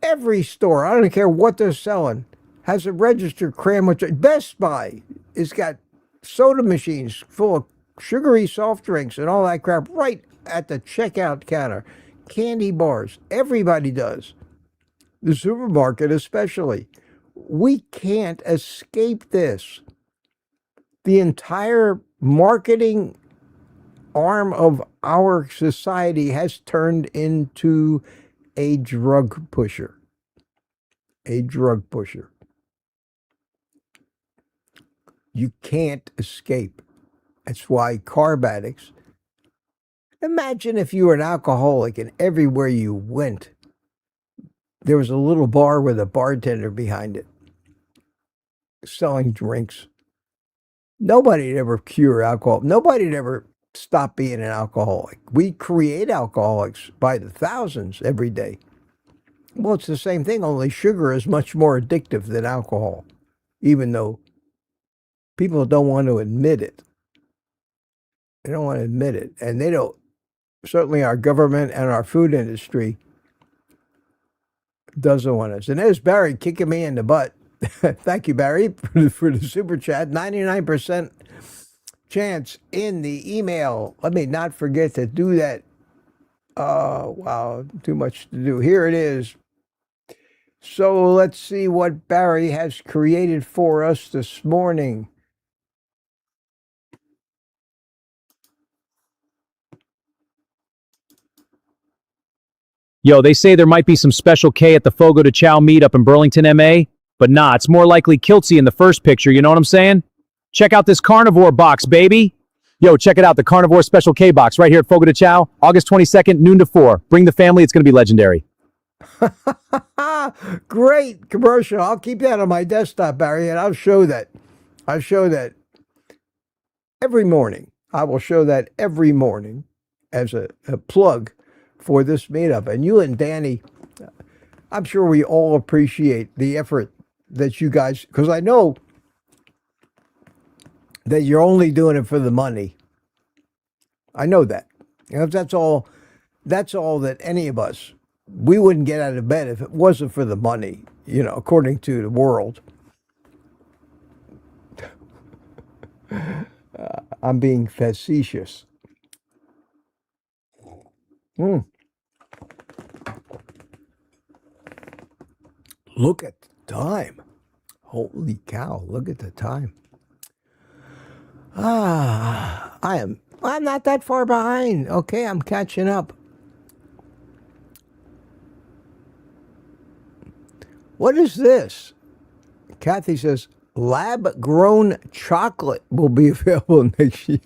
Every store, I don't care what they're selling, has a register crammed with. Best Buy has got soda machines full of sugary soft drinks and all that crap right at the checkout counter. Candy bars. Everybody does. The supermarket especially. We can't escape this. The entire marketing arm of our society has turned into a drug pusher. A drug pusher. You can't escape. That's why carb addicts. Imagine if you were an alcoholic and everywhere you went, there was a little bar with a bartender behind it selling drinks. Nobody'd ever cure alcohol. Nobody'd ever stop being an alcoholic. We create alcoholics by the thousands every day. Well, it's the same thing, only sugar is much more addictive than alcohol, even though people don't want to admit it. They don't want to admit it. And they don't, certainly our government and our food industry doesn't want us. And there's Barry kicking me in the butt. Thank you, Barry, for the super chat. 99% chance in the email. Let me not forget to do that. Wow, too much to do. Here it is. So let's see what Barry has created for us this morning. Yo, they say there might be some special K at the Fogo de Chao meet up in Burlington, MA, but nah, it's more likely Kiltsy in the first picture, you know what I'm saying? Check out this carnivore box, baby. Yo, check it out, the carnivore special K box right here at Fogo de Chao, August 22nd, noon to 4. Bring the family, it's going to be legendary. Great commercial. I'll keep that on my desktop, Barry, and I'll show that. I'll show that every morning. I will show that every morning as a plug for this meetup. And you and Danny, I'm sure we all appreciate the effort that you guys, because I know that you're only doing it for the money. I know that. That's all that any of us, we wouldn't get out of bed if it wasn't for the money, according to the world. I'm being facetious. Look at the time. Holy cow, look at the time. I'm not that far behind. Okay, I'm catching up. What is this? Kathy says, lab-grown chocolate will be available next year.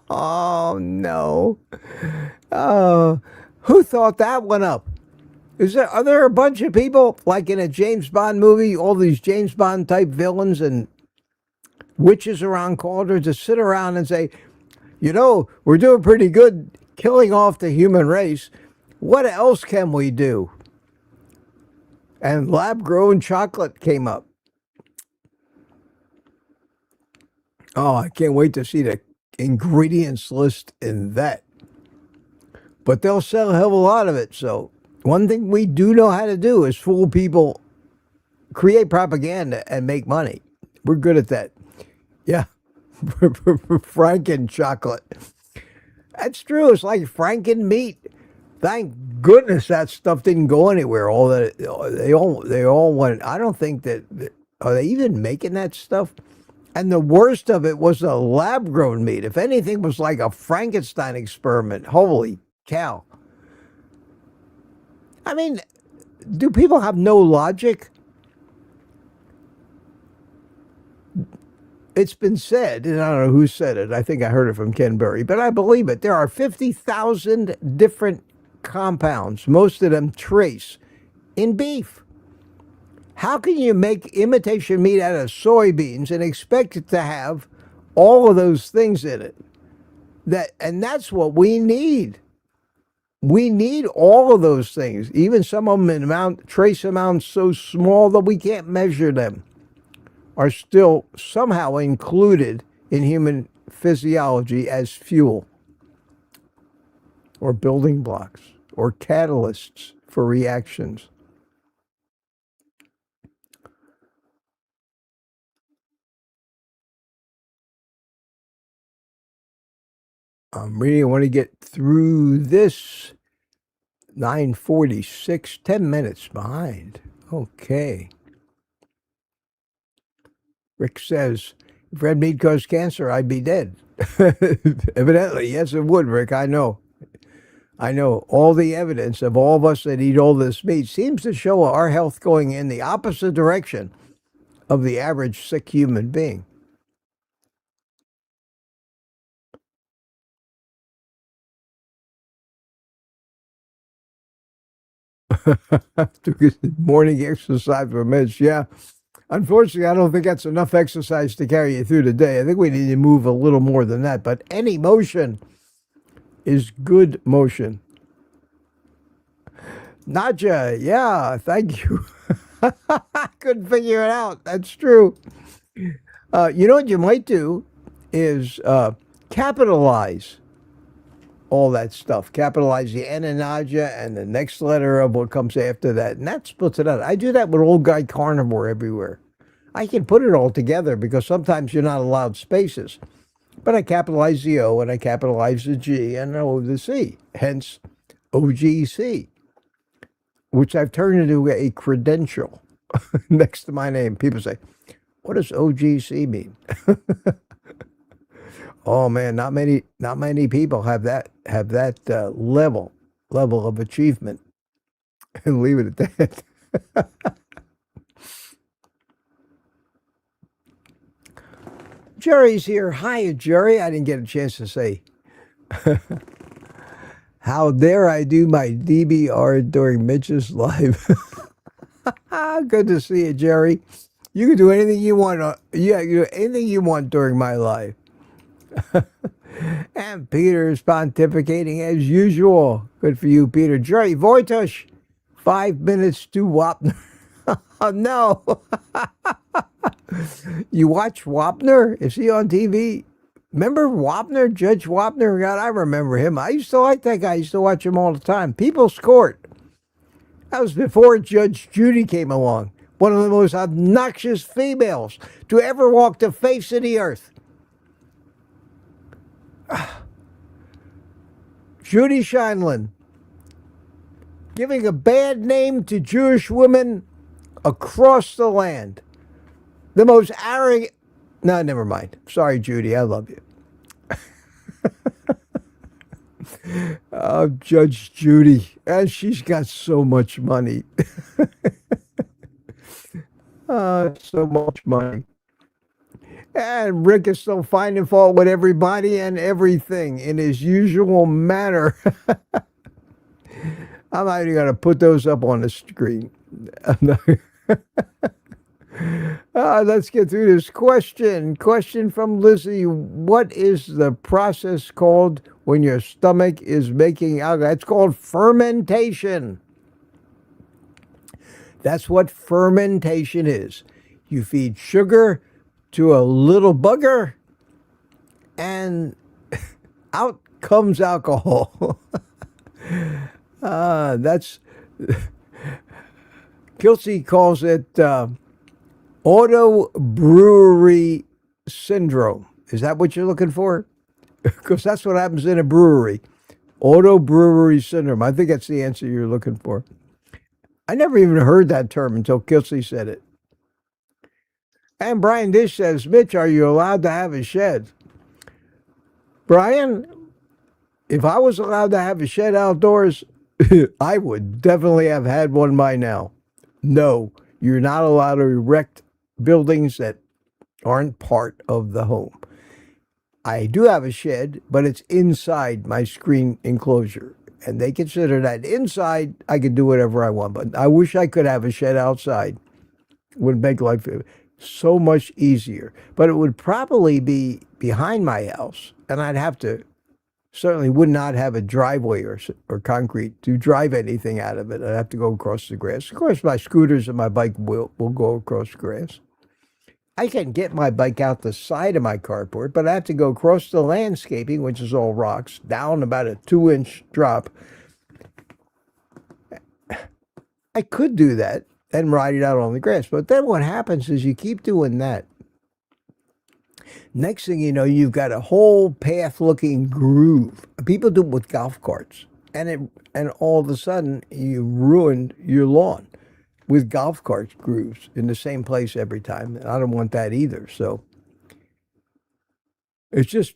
Oh, no. Who thought that one up? Are there a bunch of people, like in a James Bond movie, all these James Bond type villains and witches around corners to sit around and say, you know, we're doing pretty good killing off the human race. What else can we do? And lab-grown chocolate came up. Oh, I can't wait to see the ingredients list in that. But they'll sell a hell of a lot of it. So one thing we do know how to do is fool people, create propaganda, and make money. We're good at that. Yeah. Franken chocolate. That's true. It's like Franken meat. Thank goodness that stuff didn't go anywhere. All that they all went. I don't think that are they even making that stuff. And the worst of it was the lab-grown meat. If anything was like a Frankenstein experiment, holy cow. I mean, do people have no logic? It's been said, and I don't know who said it. I think I heard it from Ken Berry, but I believe it. There are 50,000 different compounds, most of them trace, in beef. How can you make imitation meat out of soybeans and expect it to have all of those things in it? And that's what we need. We need all of those things, even some of them in trace amounts so small that we can't measure them, are still somehow included in human physiology as fuel or building blocks or catalysts for reactions. I'm reading. I want to get through this. 9:46, 10 minutes behind. Okay. Rick says, if red meat caused cancer, I'd be dead. Evidently, yes, it would, Rick. I know. All the evidence of all of us that eat all this meat seems to show our health going in the opposite direction of the average sick human being. Morning exercise for Mitch. Yeah. Unfortunately, I don't think that's enough exercise to carry you through the day. I think we need to move a little more than that. But any motion is good motion. Nadja, yeah, thank you. I couldn't figure it out. That's true. You know what you might do is capitalize all that stuff. Capitalize the N in Nadja and the next letter of what comes after that. And that splits it out. I do that with OldGuyCarnivore everywhere. I can put it all together because sometimes you're not allowed spaces. But I capitalize the O and I capitalize the G and O the C. Hence OGC, which I've turned into a credential next to my name. People say, what does OGC mean? Oh man, not many people have that level of achievement. And leave it at that. Jerry's here. Hi, Jerry. I didn't get a chance to say. How dare I do my DBR during Mitch's live? Good to see you, Jerry. You can do anything you want. You do anything you want during my live. And Peter's pontificating as usual. Good for you, Peter. Jerry Voitush, 5 minutes to Wapner. Oh, no. You watch Wapner? Is he on TV? Remember Wapner? Judge Wapner? God, I remember him. I used to like that guy. I used to watch him all the time. People's Court. That was before Judge Judy came along. One of the most obnoxious females to ever walk the face of the earth. Judy Scheinlin, giving a bad name to Jewish women across the land. The most arrogant. No, never mind. Sorry, Judy. I love you. Oh, Judge Judy. And she's got so much money. So much money. And Rick is still finding fault with everybody and everything in his usual manner. I'm not even going to put those up on the screen. Let's get through this question. Question from Lizzie. What is the process called when your stomach is making alcohol? It's called fermentation. That's what fermentation is. You feed sugar to a little bugger, and out comes alcohol. That's Kelsey calls it auto brewery syndrome. Is that what you're looking for? Because that's what happens in a brewery. Auto brewery syndrome. I think that's the answer you're looking for. I never even heard that term until Kelsey said it. And Brian Dish says, Mitch, are you allowed to have a shed? Brian, if I was allowed to have a shed outdoors, I would definitely have had one by now. No, you're not allowed to erect buildings that aren't part of the home. I do have a shed, but it's inside my screen enclosure. And they consider that inside, I could do whatever I want. But I wish I could have a shed outside. It would make life so much easier. But it would probably be behind my house. And I'd have to, certainly would not have a driveway or concrete to drive anything out of it. I'd have to go across the grass. Of course, my scooters and my bike will go across the grass. I can get my bike out the side of my carport, but I have to go across the landscaping, which is all rocks, down about a 2-inch drop. I could do that and ride it out on the grass, but then what happens is you keep doing that. Next thing you know, you've got a whole path-looking groove. People do it with golf carts, and all of a sudden you ruined your lawn with golf cart grooves in the same place every time. And I don't want that either. So it's just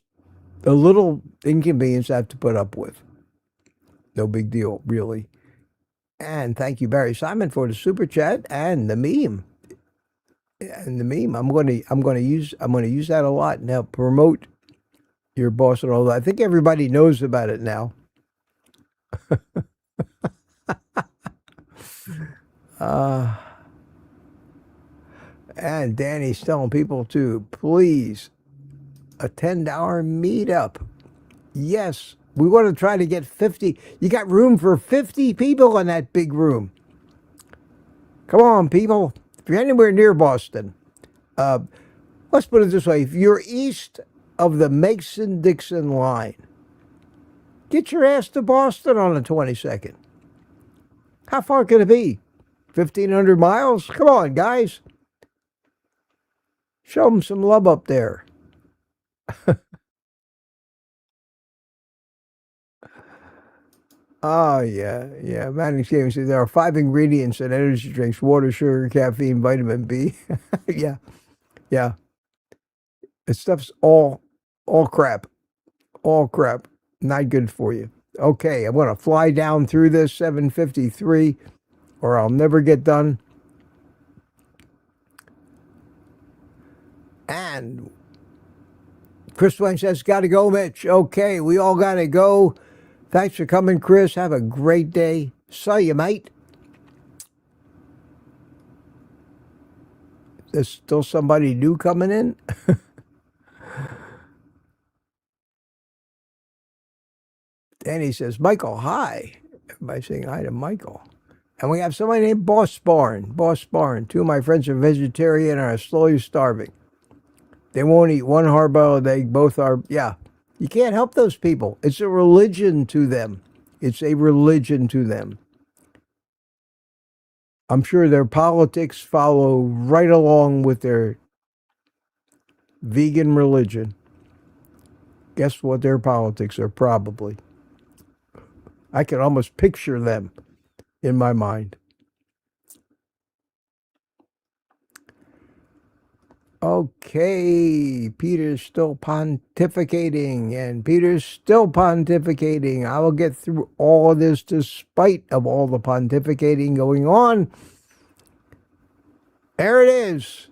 a little inconvenience I have to put up with. No big deal, really. And thank you, Barry Simon, for the super chat and the meme. And the meme, I'm going to use that a lot now. Promote your boss and all that. I think everybody knows about it now. And Danny's telling people to please attend our meetup. Yes, we want to try to get 50. You got room for 50 people in that big room. Come on, people. If you're anywhere near Boston, let's put it this way. If you're east of the Mason-Dixon line, get your ass to Boston on the 22nd. How far could it be? 1,500 miles? Come on, guys. Show them some love up there. Oh, yeah. Manning's Gaming says there are 5 ingredients in energy drinks: water, sugar, caffeine, vitamin B. Yeah. This stuff's all crap. All crap. Not good for you. Okay, I'm going to fly down through this 7:53, or I'll never get done. And Chris Wayne says, got to go, Mitch. Okay, we all got to go. Thanks for coming, Chris. Have a great day. See you, mate. There's still somebody new coming in. Danny says, Michael, hi. Everybody saying hi to Michael. And we have somebody named Boss Barn. Boss Barn. 2 of my friends are vegetarian and are slowly starving. They won't eat 1 hard-boiled egg. Both are, yeah. You can't help those people. It's a religion to them. It's a religion to them. I'm sure their politics follow right along with their vegan religion. Guess what their politics are, probably. I can almost picture them in my mind. Okay, Peter's still pontificating, and Peter's still pontificating. I will get through all of this despite of all the pontificating going on. There it is.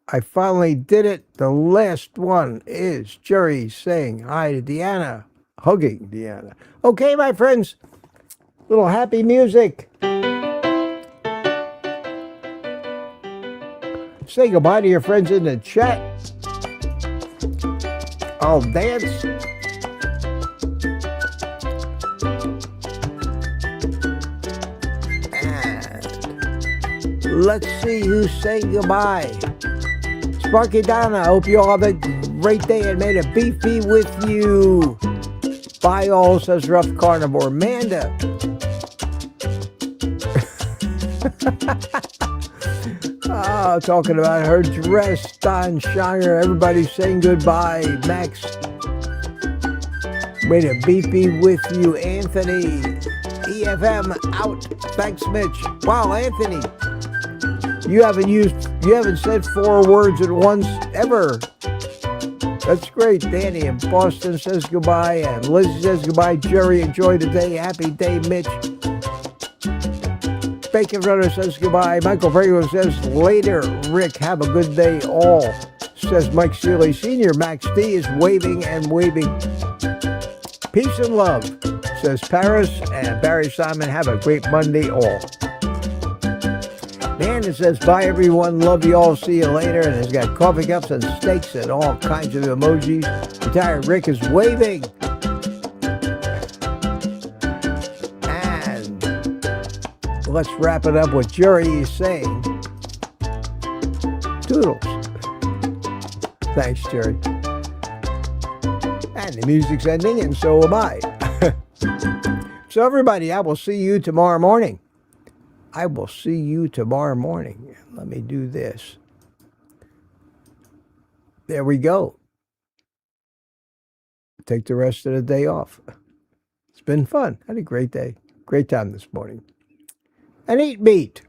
I finally did it. The last one is Jerry saying hi to Deanna, hugging Deanna. Okay, my friends, little happy music. Say goodbye to your friends in the chat. I'll dance. And let's see who's saying goodbye. Sparky Donna, I hope you all have a great day and made a beefy with you. Bye all, says Rough Carnivore. Manda. Oh, talking about her dress, Don Shiner. Everybody's saying goodbye. Max, made a beefy with you. Anthony, EFM out. Thanks, Mitch. Wow, Anthony, you haven't said 4 words at once ever. That's great. Danny in Boston says goodbye, and Liz says goodbye. Jerry, enjoy the day. Happy day, Mitch. Bacon Runner says goodbye. Michael Frago says later. Rick, have a good day all, says Mike Seeley Sr. Max D is waving and waving. Peace and love, says Paris. And Barry Simon, have a great Monday all. Dan says bye everyone. Love you all. See you later. And has got coffee cups and steaks and all kinds of emojis. Retired Rick is waving. Let's wrap it up with Jerry is saying, toodles. Thanks, Jerry. And the music's ending, and so am I. So everybody, I will see you tomorrow morning. I will see you tomorrow morning. Let me do this. There we go. Take the rest of the day off. It's been fun. Had a great day. Great time this morning. And eat meat.